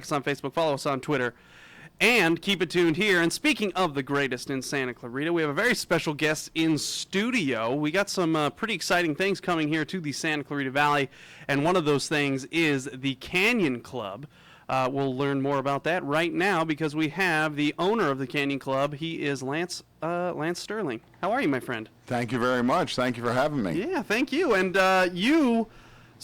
us on Facebook, follow us on Twitter, and keep it tuned here. And speaking of the greatest in Santa Clarita, we have a very special guest in studio. We got some pretty exciting things coming here to the Santa Clarita Valley, and one of those things is the Canyon Club. We'll learn more about that right now because we have the owner of the Canyon Club. He is Lance Sterling. How are you, my friend? Thank you very much. Thank you for having me. Yeah, thank you. And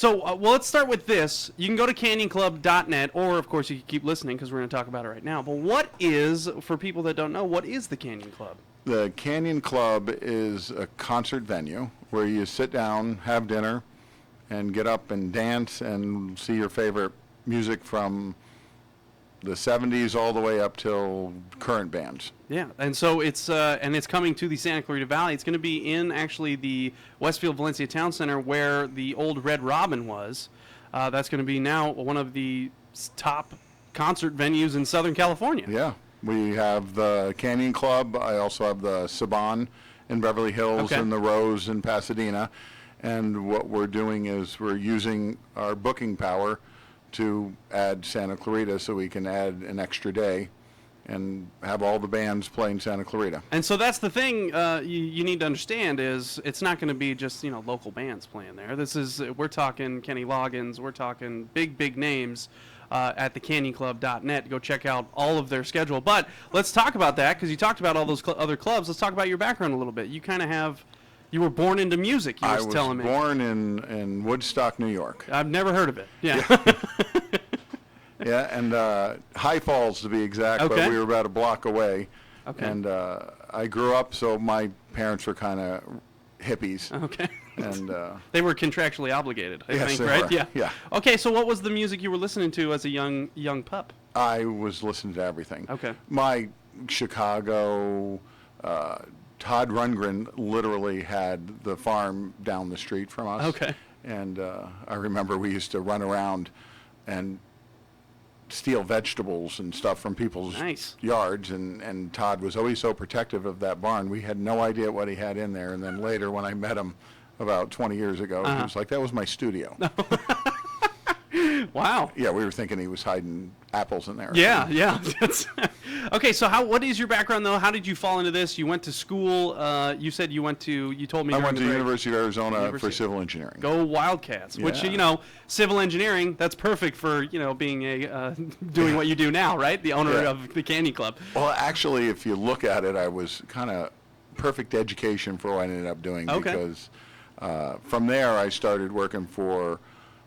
well, let's start with this. You can go to canyonclub.net, or, of course, you can keep listening because we're going to talk about it right now. But what is, for people that don't know, what is the Canyon Club? The Canyon Club is a concert venue where you sit down, have dinner, and get up and dance and see your favorite music from the 70s all the way up till current bands. Yeah, and so it's coming to the Santa Clarita Valley. It's going to be in actually the Westfield Valencia Town Center where the old Red Robin was. That's going to be now one of the top concert venues in Southern California. Yeah, we have the Canyon Club. I also have the Saban in Beverly Hills and the Rose in Pasadena. And what we're doing is we're using our booking power to add Santa Clarita so we can add an extra day and have all the bands playing Santa Clarita. And so that's the thing you need to understand is it's not going to be just, local bands playing there. We're talking Kenny Loggins, we're talking big names at the canyonclub.net. Go check out all of their schedule. But let's talk about that because you talked about all those other clubs. Let's talk about your background a little bit. You were born into music, you were telling me. I was born in Woodstock, New York. I've never heard of it. Yeah. Yeah, and High Falls to be exact, but we were about a block away. Okay. And I grew up, so my parents were kind of hippies. Okay. And they were contractually obligated, I think, they right? were. Yeah. Okay, so what was the music you were listening to as a young pup? I was listening to everything. Okay. My Chicago, Todd Rundgren literally had the farm down the street from us. Okay. And I remember we used to run around and steal vegetables and stuff from people's yards, and Todd was always so protective of that barn. We had no idea what he had in there, and then later when I met him about 20 years ago, he was like, that was my studio. Wow. Yeah, we were thinking he was hiding apples in there. Yeah. Okay, so what is your background, though? How did you fall into this? You went to school. You said you told me. I went to University of Arizona for civil engineering. Go Wildcats, which, civil engineering, that's perfect for, being doing what you do now, right? The owner of the Canyon Club. Well, actually, if you look at it, I was kind of perfect education for what I ended up doing because from there I started working for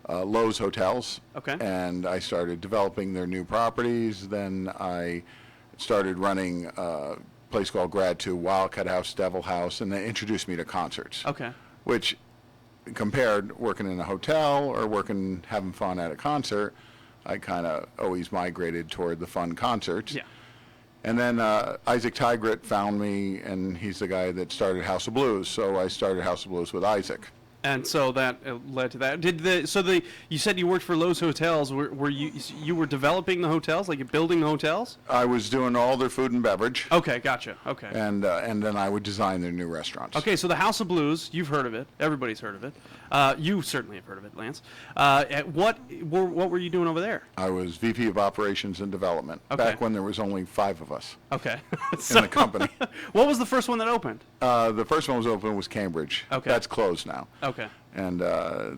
Lowe's Hotels. Okay. And I started developing their new properties. Then I started running a place called Grad 2, Wildcat House, Devil House, and they introduced me to concerts. Okay. Which, compared working in a hotel or having fun at a concert, I kind of always migrated toward the fun concerts. Yeah. And then Isaac Tigrit found me, and he's the guy that started House of Blues. So I started House of Blues with Isaac. And so that led to that. You said you worked for Lowe's Hotels. Were you were developing the hotels, like you're building the hotels? I was doing all their food and beverage. Okay, gotcha. Okay. And then I would design their new restaurants. Okay, so the House of Blues, you've heard of it. Everybody's heard of it. You certainly have heard of it, Lance. What were you doing over there? I was VP of Operations and Development back when there was only 5 of us. Okay. In the company. What was the first one that opened? The first one was Cambridge. Okay. That's closed now. Okay. And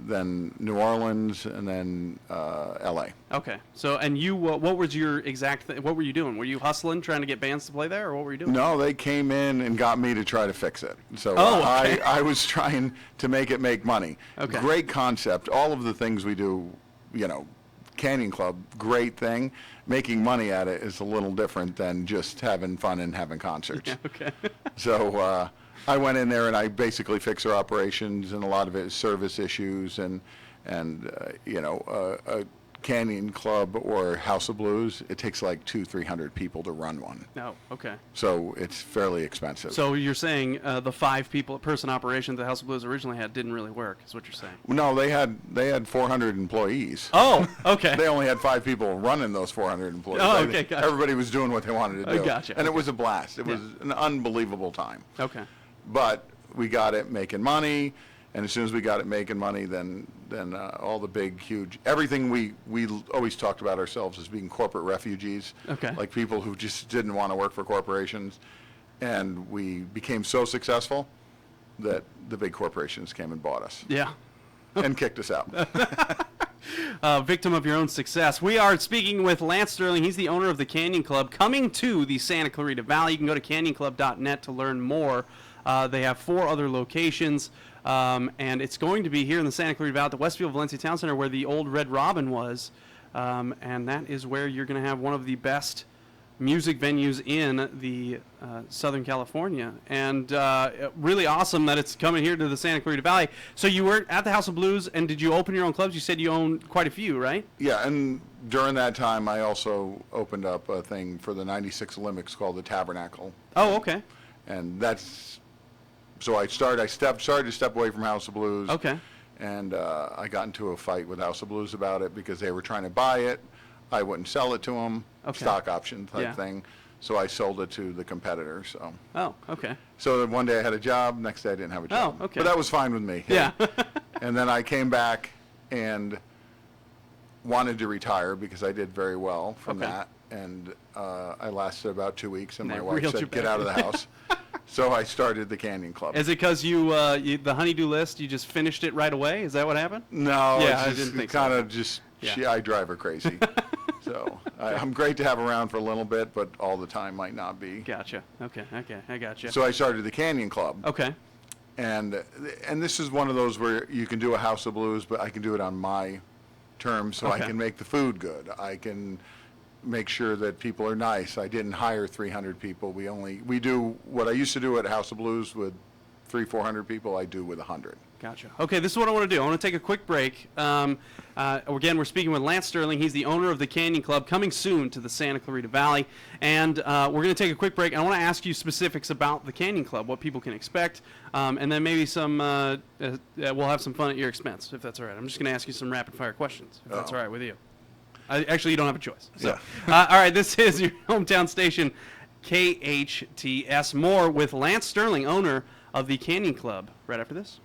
then New Orleans, and then L.A. Okay. So, and you, what was your exact what were you doing? Were you hustling, trying to get bands to play there, or what were you doing? No, they came in and got me to try to fix it. So okay. I was trying to make it make money. Okay. Great concept. All of the things we do, Canyon Club, great thing. Making money at it is a little different than just having fun and having concerts. Yeah, okay. So I went in there and I basically fix their operations, and a lot of it is service issues and a Canyon Club or House of Blues, it takes like 200-300 people to run one. Oh, okay. So it's fairly expensive. So you're saying the 5 person operation that House of Blues originally had didn't really work, is what you're saying? No, they had 400 employees. Oh, okay. They only had 5 people running those 400 employees. Oh, okay, gotcha. Everybody was doing what they wanted to do. Gotcha. And it was a blast. It was an unbelievable time. Okay. But we got it making money, And as soon as we got it making money, then all the big, huge, everything we always talked about ourselves as being corporate refugees. Okay. Like people who just didn't want to work for corporations. And we became so successful that the big corporations came and bought us. Yeah. And kicked us out. Victim of your own success. We are speaking with Lance Sterling. He's the owner of the Canyon Club, coming to the Santa Clarita Valley. You can go to canyonclub.net to learn more. They have 4 other locations, and it's going to be here in the Santa Clarita Valley at the Westfield Valencia Town Center where the old Red Robin was, and that is where you're going to have one of the best music venues in the Southern California, and really awesome that it's coming here to the Santa Clarita Valley. So you were at the House of Blues, and did you open your own clubs? You said you own quite a few, right? Yeah, and during that time, I also opened up a thing for the 96 Olympics called the Tabernacle. Oh, okay. And that's, so I started to step away from House of Blues. Okay. And I got into a fight with House of Blues about it because they were trying to buy it. I wouldn't sell it to them, Okay. stock option type Yeah. thing. So I sold it to the competitor. So. Oh, okay. So then one day I had a job, next day I didn't have a job. Oh, okay. But that was fine with me. Yeah. And then I came back and wanted to retire because I did very well from Okay. that. And I lasted about 2 weeks, and And my they wife reeled you said, "Get back out of the in." house." So I started the Canyon Club. Is it because the honeydew list, you just finished it right away? Is that what happened? No, Yeah, I it's didn't think so. kind of just, Yeah. I drive her crazy. So I'm great to have around for a little bit, but all the time might not be. Gotcha. Okay, I gotcha. So I started the Canyon Club. Okay. And this is one of those where you can do a House of Blues, but I can do it on my terms, so I Okay. can make the food good. I can make sure that people are nice. I didn't hire 300 people. We do what I used to do at House of Blues with 400 people, I do with 100. Gotcha. Okay, this is what I want to do. I want to take a quick break. Again, we're speaking with Lance Sterling. He's the owner of the Canyon Club, coming soon to the Santa Clarita Valley. And we're going to take a quick break. I want to ask you specifics about the Canyon Club, what people can expect, and then maybe we'll have some fun at your expense, if that's all right. I'm just going to ask you some rapid-fire questions, if that's all right with you. Actually, you don't have a choice. So, all right, this is your hometown station, KHTS. More with Lance Sterling, owner of the Canyon Club, right after this.